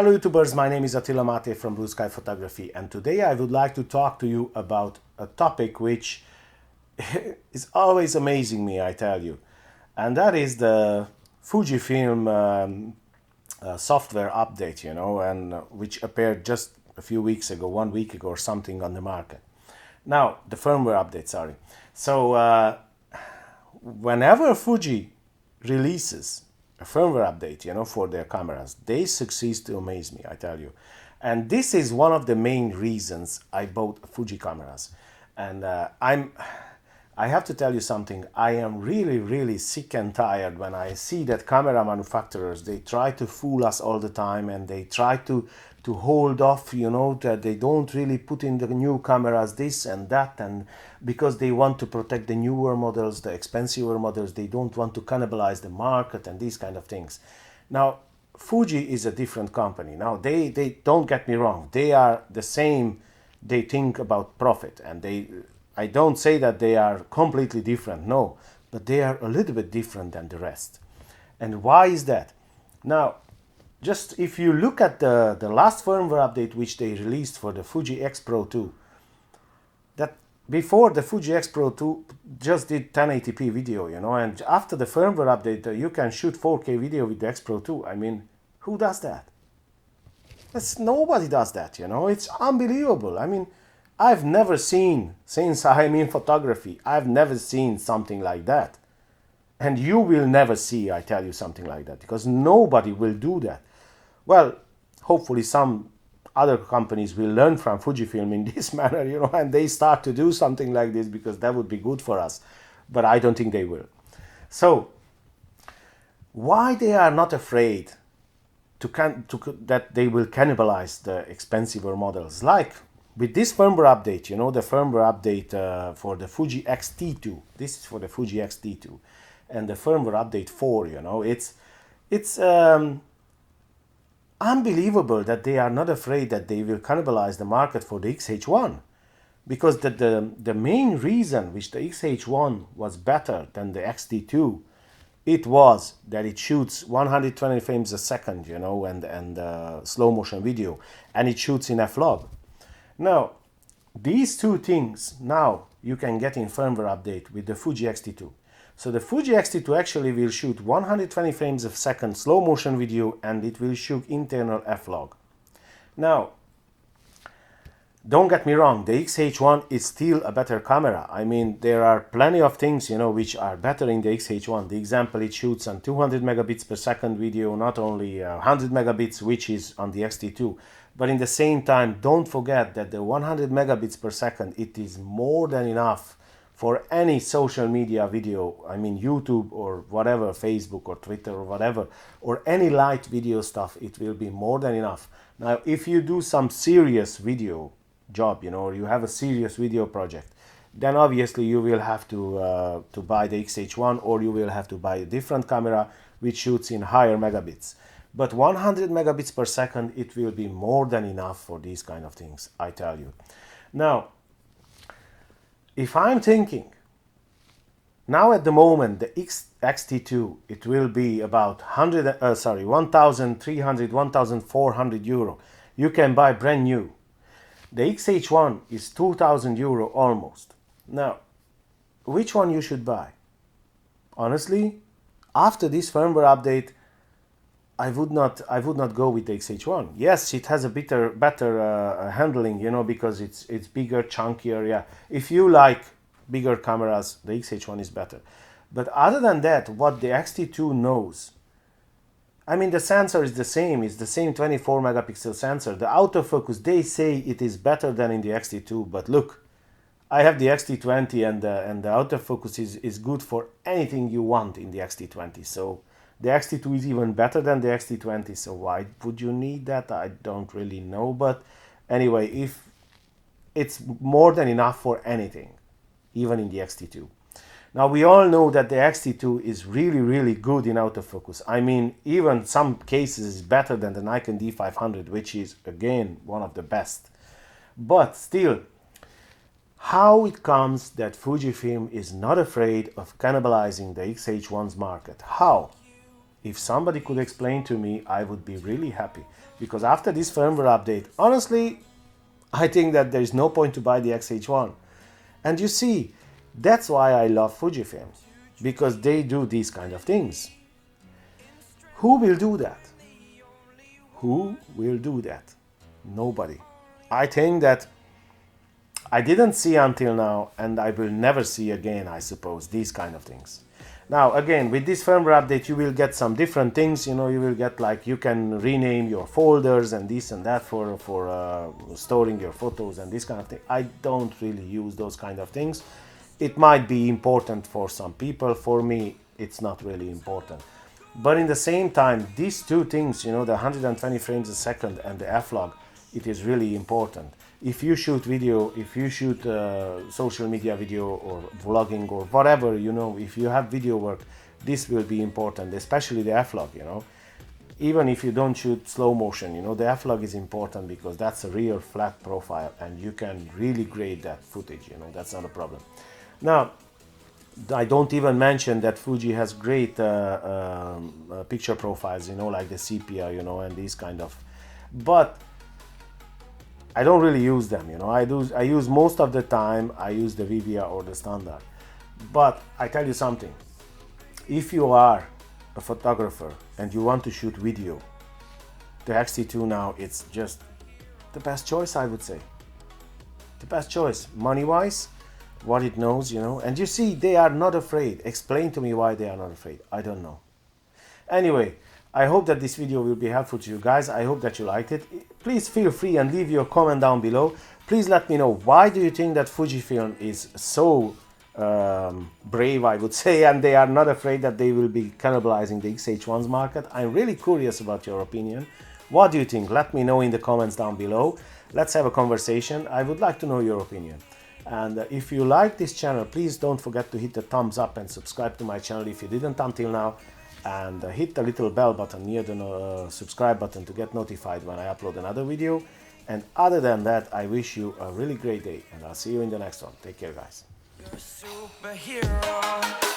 Hello YouTubers, my name is Attila Mate from Blue Sky Photography, and today I would like to talk to you about a topic which is always amazing me, I tell you, and that is the FujiFilm software update, and which appeared just a few weeks ago, 1 week ago or something on the market. Now, the firmware update, sorry. So whenever Fuji releases a firmware update, for their cameras, they succeed to amaze me, I tell you. And this is one of the main reasons I bought Fuji cameras. And I have to tell you something. I am really sick and tired when I see that camera manufacturers, they try to fool us all the time, and they try to hold off, that they don't really put in the new cameras this and that, and because they want to protect the newer models, the expensive models, they don't want to cannibalize the market and these kind of things. Now, Fuji is a different company. Now, they don't get me wrong, they are the same, they think about profit, and I don't say that they are completely different, no, but they are a little bit different than the rest. And why is that? Now, just if you look at the last firmware update which they released for the Fuji XPro 2, that before the Fuji XPro 2 just did 1080p video, and after the firmware update you can shoot 4K video with the XPro 2. I mean, who does that? Nobody does that, it's unbelievable. I mean, I've never seen, since I'm in photography, I've never seen something like that. And you will never see, I tell you, something like that, because nobody will do that. Well, hopefully some other companies will learn from Fujifilm in this manner, and they start to do something like this, because that would be good for us. But I don't think they will. So, why they are not afraid that they will cannibalize the expensiver models? Like with this firmware update, the firmware update for the Fuji X-T2. This is for the Fuji X-T2. And the firmware update 4, it's unbelievable that they are not afraid that they will cannibalize the market for the XH1, because the main reason which the XH1 was better than the X-T2, it was that it shoots 120 frames a second, and slow motion video, and it shoots in f-log. Now, these two things now you can get in firmware update with the Fuji X-T2. So the Fuji X-T2 actually will shoot 120 frames a second slow motion video, and it will shoot internal f-log. Now, don't get me wrong, the XH1 is still a better camera. I mean, there are plenty of things, which are better in the XH1. The example, it shoots on 200 megabits per second video, not only 100 megabits, which is on the X-T2. But in the same time, don't forget that the 100 megabits per second, it is more than enough for any social media video, I mean YouTube or whatever, Facebook or Twitter or whatever, or any light video stuff, it will be more than enough. Now, if you do some serious video job, or you have a serious video project, then obviously you will have to buy the XH1, or you will have to buy a different camera which shoots in higher megabits. But 100 megabits per second, it will be more than enough for these kind of things, I tell you. Now, if I'm thinking, now at the moment, the X-T2, it will be about 1,300, 1,400 euro. You can buy brand new. The XH1 is 2,000 euro almost. Now, which one you should buy? Honestly, after this firmware update, I would not go with the XH1. Yes, it has a better handling, because it's bigger, chunkier. Yeah, if you like bigger cameras, the XH1 is better. But other than that, what the X-T2 knows, I mean, the sensor is the same. It's the same 24 megapixel sensor. The autofocus, they say it is better than in the X-T2. But look, I have the X-T20, and the autofocus is good for anything you want in the X-T20. So the X-T2 is even better than the X-T20, so why would you need that? I don't really know, but anyway, if it's more than enough for anything, even in the X-T2. Now, we all know that the X-T2 is really good in autofocus. I mean, even some cases is better than the Nikon D500, which is, again, one of the best. But still, how it comes that Fujifilm is not afraid of cannibalizing the XH1's market? How? If somebody could explain to me, I would be really happy. Because after this firmware update, honestly, I think that there is no point to buy the X-H1. And you see, that's why I love Fujifilm. Because they do these kind of things. Who will do that? Who will do that? Nobody. I think that I didn't see until now, and I will never see again, I suppose, these kind of things. Now, again, with this firmware update, you will get some different things. You know, you will get like you can rename your folders and this and that for storing your photos and this kind of thing. I don't really use those kind of things. It might be important for some people. For me, it's not really important. But in the same time, these two things, you know, the 120 frames a second and the F-log, it is really important. If you shoot video, if you shoot social media video or vlogging or whatever, you know, if you have video work, this will be important, especially the F-log, you know. Even if you don't shoot slow motion, you know, the F-log is important because that's a real flat profile and you can really grade that footage, you know, that's not a problem. Now, I don't even mention that Fuji has great picture profiles, you know, like the sepia, you know, and these kind of, but I don't really use them, you know. I use most of the time, I use the Vivia or the standard. But I tell you something, if you are a photographer and you want to shoot video, the X-T2 now, it's just the best choice, I would say. The best choice, money-wise, what it knows, you know. And you see, they are not afraid. Explain to me why they are not afraid. I don't know. Anyway, I hope that this video will be helpful to you guys. I hope that you liked it. Please feel free and leave your comment down below. Please let me know, why do you think that Fujifilm is so brave, I would say, and they are not afraid that they will be cannibalizing the X-H1's market? I'm really curious about your opinion. What do you think? Let me know in the comments down below. Let's have a conversation. I would like to know your opinion. And if you like this channel, please don't forget to hit the thumbs up and subscribe to my channel if you didn't until now. And hit the little bell button near the subscribe button to get notified when I upload another video. And other than that, I wish you a really great day and I'll see you in the next one. Take care, guys. You're a superhero.